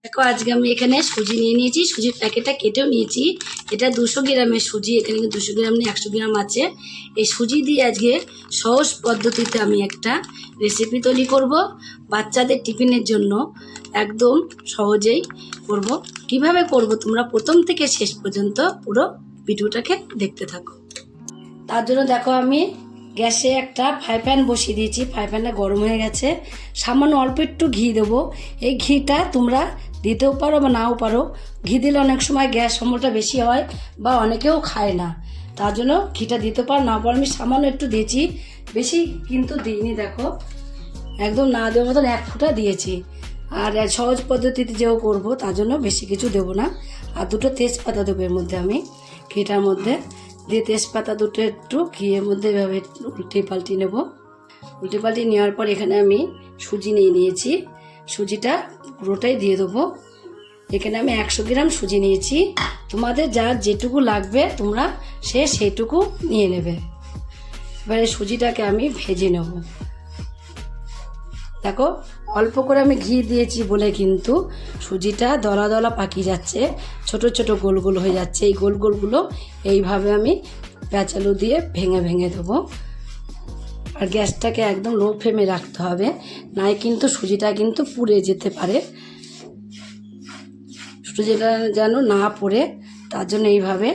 দেখো আজকে আমি এখানে সুজি নিয়ে নিয়েছি, সুজির প্যাকেটটা কেটেও নিয়েছি। এটা 200 গ্রামের সুজি, এখানে কিন্তু 200 গ্রাম নেই, 100 গ্রাম আছে। এই সুজি দিয়ে আজকে সহজ পদ্ধতিতে আমি একটা রেসিপি তৈরি করব বাচ্চাদের টিফিনের জন্য। একদম সহজেই করব। কিভাবে করব তোমরা প্রথম থেকে শেষ পর্যন্ত পুরো ভিডিওটাকে দেখতে থাকো। তার জন্য দেখো আমি গ্যাসে একটা ফ্রাই প্যান বসিয়ে দিয়েছি। ফ্রাই প্যানটা গরম হয়ে গেছে, সামান্য অল্প একটু ঘি দেবো। এই ঘিটা তোমরা দিতেও পারো বা নাও পারো। ঘি দিলে অনেক সময় গ্যাস অম্বলটা বেশি হয় বা অনেকেও খায় না, তার জন্য ঘিটা দিতে পারো না পারো। আমি সামান্য একটু দিয়েছি, বেশি কিন্তু দিইনি। দেখো একদম না দেওয়ার মতন 1 ফোঁটা দিয়েছি। আর সহজ পদ্ধতিতে যেও করবো তার জন্য বেশি কিছু দেবো না। আর 2টো তেজপাতা দেবো এর মধ্যে আমি, ঘিটার মধ্যে দিয়ে তেজপাতা 2টো একটু ঘিয়ের মধ্যে এভাবে উল্টে পাল্টে নেব। উল্টে পাল্টে নেওয়ার পর এখানে আমি সুজি নিয়ে নিয়েছি, সুজিটা পুরোটাই দিয়ে দেবো। এখানে আমি 100 গ্রাম সুজি নিয়েছি। তোমাদের যার যেটুকু লাগবে তোমরা সেইটুকু নিয়ে নেবে। এবারে সুজিটাকে আমি ভেজে নেব। দেখো অল্প করে আমি ঘি দিয়েছি বলে কিন্তু সুজিটা দলা দলা পাকিয়ে যাচ্ছে, ছোট ছোট গোল গোল হয়ে যাচ্ছে। এই গোল গোলগুলো এইভাবে আমি প্যাচালু দিয়ে ভেঙে ভেঙে দেবো। আর গ্যাসটাকে একদম লো ফ্লেমে রাখতে হবে, নাই কিন্তু সুজিটা কিন্তু পুড়ে যেতে পারে। সুজিটা যেন না পুড়ে তার জন্য এইভাবে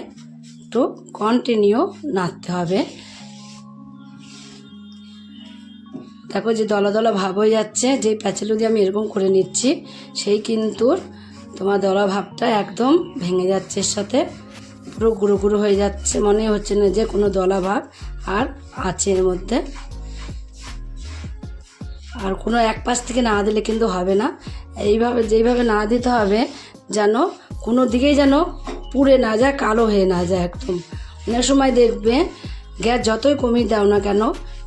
একটু কন্টিনিউ নাড়তে হবে। দেখো যে দলা দলা ভাব হয়ে যাচ্ছে, যে প্যাচালু দিয়ে আমি এরকম করে নিচ্ছি সেই কিন্তু তোমার দলা ভাবটা একদম ভেঙে যাচ্ছে, এর সাথে পুরো গুঁড়ো গুঁড়ো হয়ে যাচ্ছে। মনে হচ্ছে না যে কোনো দলা ভাব আর আছে এর মধ্যে। আর কোনো এক পাশ থেকে না দিলে কিন্তু হবে না। এইভাবে যেইভাবে না দিতে হবে যেন কোনো দিকেই যেন পুড়ে না যায়, কালো হয়ে না যায় একদম। অনেক সময় দেখবে গ্যাস যতই কমিয়ে দাও না কেন,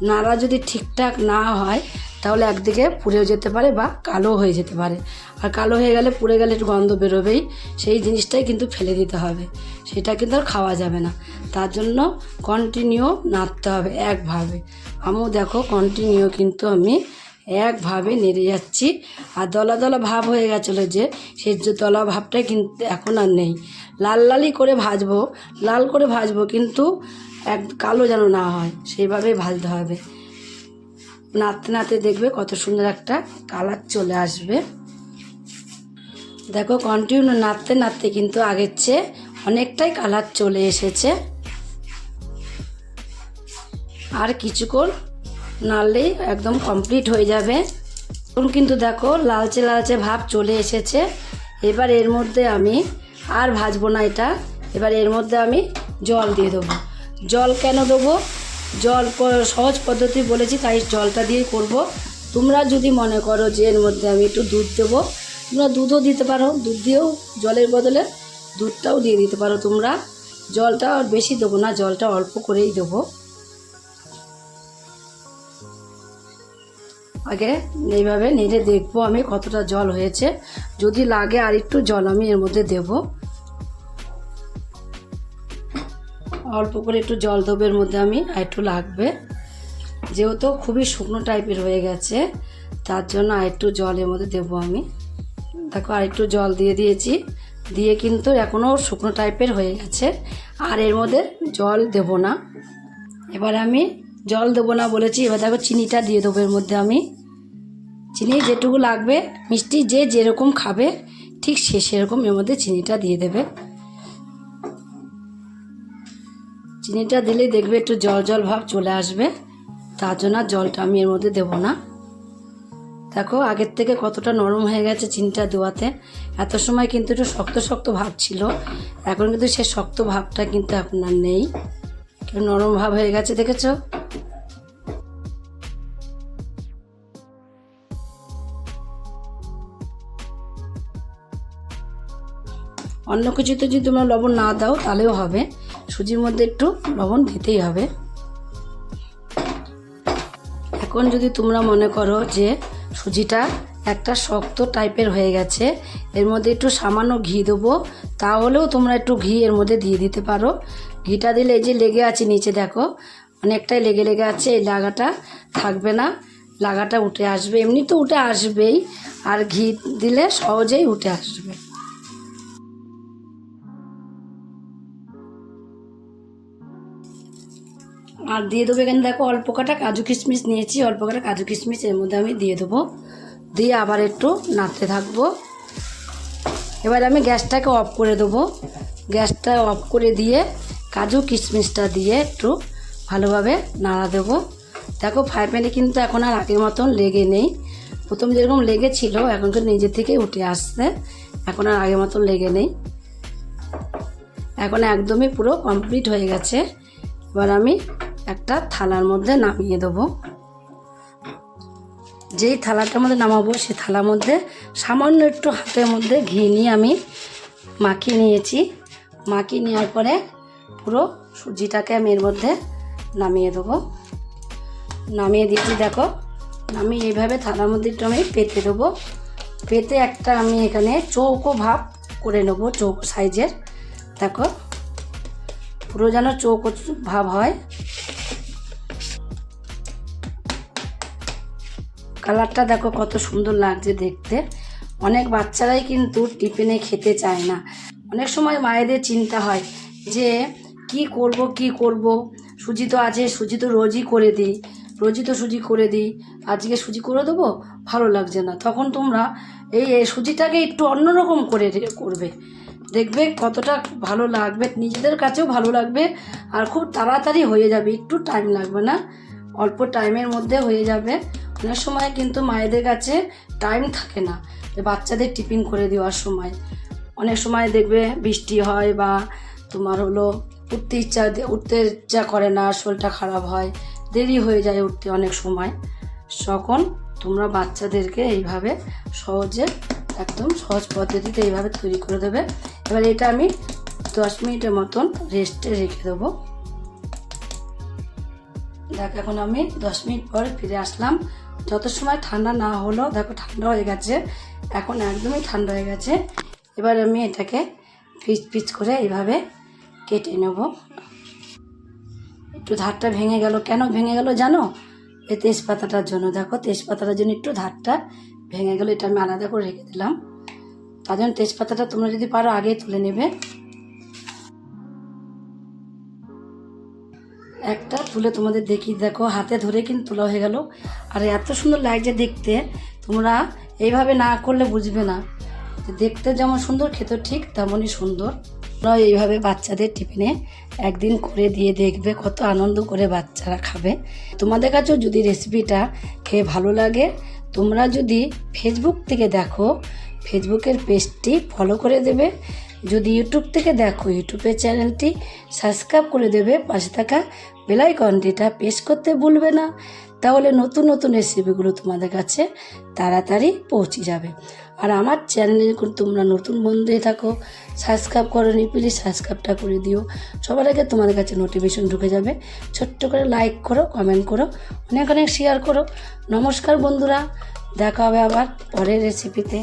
নাড়া যদি ঠিকঠাক না হয় তাহলে একদিকে পুড়েও যেতে পারে বা কালো হয়ে যেতে পারে। আর কালো হয়ে গেলে, পুড়ে গেলে একটু গন্ধ বেরোবেই, সেই জিনিসটাই কিন্তু ফেলে দিতে হবে, সেটা কিন্তু আর খাওয়া যাবে না। তার জন্য কন্টিনিউ নাড়তে হবে একভাবে। আমিও দেখো কন্টিনিউ কিন্তু আমি একভাবে নেড়ে যাচ্ছি। আর দলা দলা ভাব হয়ে গেছিলো যে, সেই যে দলা ভাবটাই কিন্তু এখন আর নেই। লাল লালই করে ভাজবো, লাল করে ভাজবো, কিন্তু এক কালো যেন না হয় সেইভাবেই ভাজতে হবে। নাড়তে নাড়তে দেখবে কত সুন্দর একটা কালার চলে আসবে। দেখো কন্টিনিউ নাড়তে নাড়তে কিন্তু আগের চেয়ে অনেকটাই কালার চলে এসেছে। আর কিছুক্ষণ নাড়লেই একদম কমপ্লিট হয়ে যাবে। এখন কিন্তু দেখো লালচে লালচে ভাব চলে এসেছে। এবার এর মধ্যে আমি আর ভাজবো না এটা, এবার এর মধ্যে আমি জল দিয়ে দেবো। জল কেন দেবো? জল সহজ পদ্ধতি বলেছি তাই জলটা দিয়ে করব। তোমরা যদি মনে করো যে এর মধ্যে আমি একটু দুধ দেবো, তোমরা দুধও দিতে পারো, দুধ দিয়েও জলের বদলে দুধটাও দিয়ে দিতে পারো তোমরা। জলটা আর বেশি দেবো না, জলটা অল্প করেই দেবো। আগে এইভাবে নেড়ে দেখবো আমি কতটা জল হয়েছে, যদি লাগে আর একটু জল আমি এর মধ্যে দেব। অল্প করে একটু জল দেবো এর মধ্যে আমি, আর একটু লাগবে, যেহেতু খুবই শুকনো টাইপের হয়ে গেছে তার জন্য আর একটু জল এর মধ্যে দেবো আমি। দেখো আর একটু জল দিয়ে দিয়েছি, দিয়ে কিন্তু এখনও শুকনো টাইপের হয়ে গেছে, আর এর মধ্যে জল দেব না। এবার আমি জল দেবো না বলেছি, এবার দেখো চিনিটা দিয়ে দেবো এর মধ্যে আমি। চিনি যেটুকু লাগবে, মিষ্টি যে যেরকম খাবে ঠিক সেরকম এর মধ্যে চিনিটা দিয়ে দেবে। চিনিটা দিলেই দেখবে একটু জল জল ভাব চলে আসবে, তার জন্য জলটা আমি এর মধ্যে দেবো না। দেখো আগের থেকে কতটা নরম হয়ে গেছে চিনিটা দেওয়াতে। এত সময় কিন্তু একটু শক্ত শক্ত ভাব ছিল, এখন কিন্তু সে শক্ত ভাবটা কিন্তু এখন আর নেই, নরম ভাব হয়ে গেছে, দেখেছো? অন্য কিছুতে যদি তোমরা লবণ না দাও তাহলেও হবে, সুজির মধ্যে একটু লবণ দিতেই হবে। এখন যদি তোমরা মনে করো যে সুজিটা একটা শক্ত টাইপের হয়ে গেছে, এর মধ্যে একটু সামান্য ঘি দেবো, তাহলেও তোমরা একটু ঘি এর মধ্যে দিয়ে দিতে পারো। ঘিটা দিলে এই যে লেগে আছে নিচে, দেখো অনেকটাই লেগে লেগে আছে, এই লাগাটা থাকবে না। লাগাটা উঠে আসবে, এমনি তো উঠে আসবেই, আর ঘি দিলে সহজেই উঠে আসবে। আর দিয়ে দেবো এখানে দেখো অল্প কটা কাজু কিশমিশ নিয়েছি, অল্প কটা কাজু কিশমিশ এর মধ্যে আমি দিয়ে দেবো, দিয়ে আবার একটু নাড়তে থাকবো। এবার আমি গ্যাসটাকে অফ করে দেবো, গ্যাসটা অফ করে দিয়ে কাজু কিশমিশটা দিয়ে একটু ভালোভাবে নাড়া দেবো। দেখো ফ্রাই প্যানে কিন্তু এখন আর আগের মতন লেগে নেই, প্রথম যেরকম লেগেছিল এখন তো নিজে থেকেই উঠে আসছে, এখন আর আগের মতন লেগে নেই, এখন একদমই পুরো কমপ্লিট হয়ে গেছে। এবার আমি একটা থালার মধ্যে নামিয়ে দেবো। যেই থালাটার মধ্যে নামাবো সেই থালার মধ্যে সামান্য একটু হাতের মধ্যে ঘি নিয়ে আমি মাখিয়ে নিয়েছি। মাখিয়ে নেওয়ার পরে পুরো সুজিটাকে আমি এর মধ্যে নামিয়ে দেবো। নামিয়ে দিয়েছি দেখো, আমি এইভাবে থালার মধ্যে একটু আমি পেতে দেবো। পেতে একটা আমি এখানে চৌকো ভাব করে নেবো, চৌকো সাইজের। দেখো পুরো যেন চৌকো ভাব হয়। কালারটা দেখো কত সুন্দর লাগছে দেখতে। অনেক বাচ্চারাই কিন্তু টিফিনে খেতে চায় না। অনেক সময় মায়েদের চিন্তা হয় যে কি করব, সুজি তো আছে, সুজি তো রোজই করে দিই, সুজি করে দিই, আজকে সুজি করে দেবো, ভালো লাগছে না। তখন তোমরা এই সুজিটাকে একটু অন্যরকম করে করবে, দেখবে কতটা ভালো লাগবে, নিজেদের কাছেও ভালো লাগবে, আর খুব তাড়াতাড়ি হয়ে যাবে, একটু টাইম লাগবে না, অল্প টাইমের মধ্যে হয়ে যাবে। অনেক সময় কিন্তু মায়েদের কাছে টাইম থাকে না বাচ্চাদের টিফিন করে দেওয়ার সময়। অনেক সময় দেখবে বৃষ্টি হয় বা তোমার হলো উঠতে ইচ্ছা করে না, শরীরটা খারাপ হয়, দেরি হয়ে যায় উঠতে অনেক সময়। তখন তোমরা বাচ্চাদেরকে এইভাবে সহজে, একদম সহজ পদ্ধতিতে এইভাবে তৈরি করে দেবে। এবার এটা আমি 10 মিনিটের মতন রেস্টে রেখে দেবো। দেখ এখন আমি 10 মিনিট পর ফিরে আসলাম। যত সময় ঠান্ডা না হলো, দেখো ঠান্ডা হয়ে গেছে, এখন একদমই ঠান্ডা হয়ে গেছে। এবার আমি এটাকে পিচ করে এইভাবে কেটে নেব। একটু ধারটা ভেঙে গেল, কেন ভেঙে গেল জানো? এই তেজপাতাটার জন্য। দেখো তেজপাতাটার জন্য একটু ধারটা ভেঙে গেল, এটা আমি আলাদা করে রেখে দিলাম। তার জন্য তেজপাতাটা তোমরা যদি পারো আগেই তুলে নেবে। একটা তুলে তোমাদের দেখি, দেখো হাতে ধরে কিন্তু তোলা হয়ে গেল, আর এত সুন্দর লাগছে দেখতে। তোমরা এইভাবে না করলে বুঝবে না, দেখতে যেমন সুন্দর খেতে ঠিক তেমনই সুন্দর। তোমরা এইভাবে বাচ্চাদের টিফিনে একদিন করে দিয়ে দেখবে, কত আনন্দ করে বাচ্চারা খাবে। তোমাদের কাছেও যদি রেসিপিটা খেয়ে ভালো লাগে, তোমরা যদি ফেসবুক থেকে দেখো, ফেসবুকের পেজটি ফলো করে দেবে। যদি ইউটিউব থেকে দেখো, ইউটিউবের চ্যানেলটি সাবস্ক্রাইব করে দেবে, পাশে থাকা বেল আইকনটিটা প্রেস করতে ভুলবে না, তাহলে নতুন নতুন রেসিপিগুলো তোমাদের কাছে তাড়াতাড়ি পৌঁছে যাবে। আর আমার চ্যানেলে তোমরা নতুন বন্ধু হয়ে থাকো, সাবস্ক্রাইব করোনি, প্লিজ সাবস্ক্রাইবটা করে দিও, সবার আগে তোমাদের কাছে নোটিফিকেশন ঢুকে যাবে। ছোট্ট করে লাইক করো, কমেন্ট করো, অনেক অনেক শেয়ার করো। নমস্কার বন্ধুরা, দেখা হবে আবার পরের রেসিপিতে।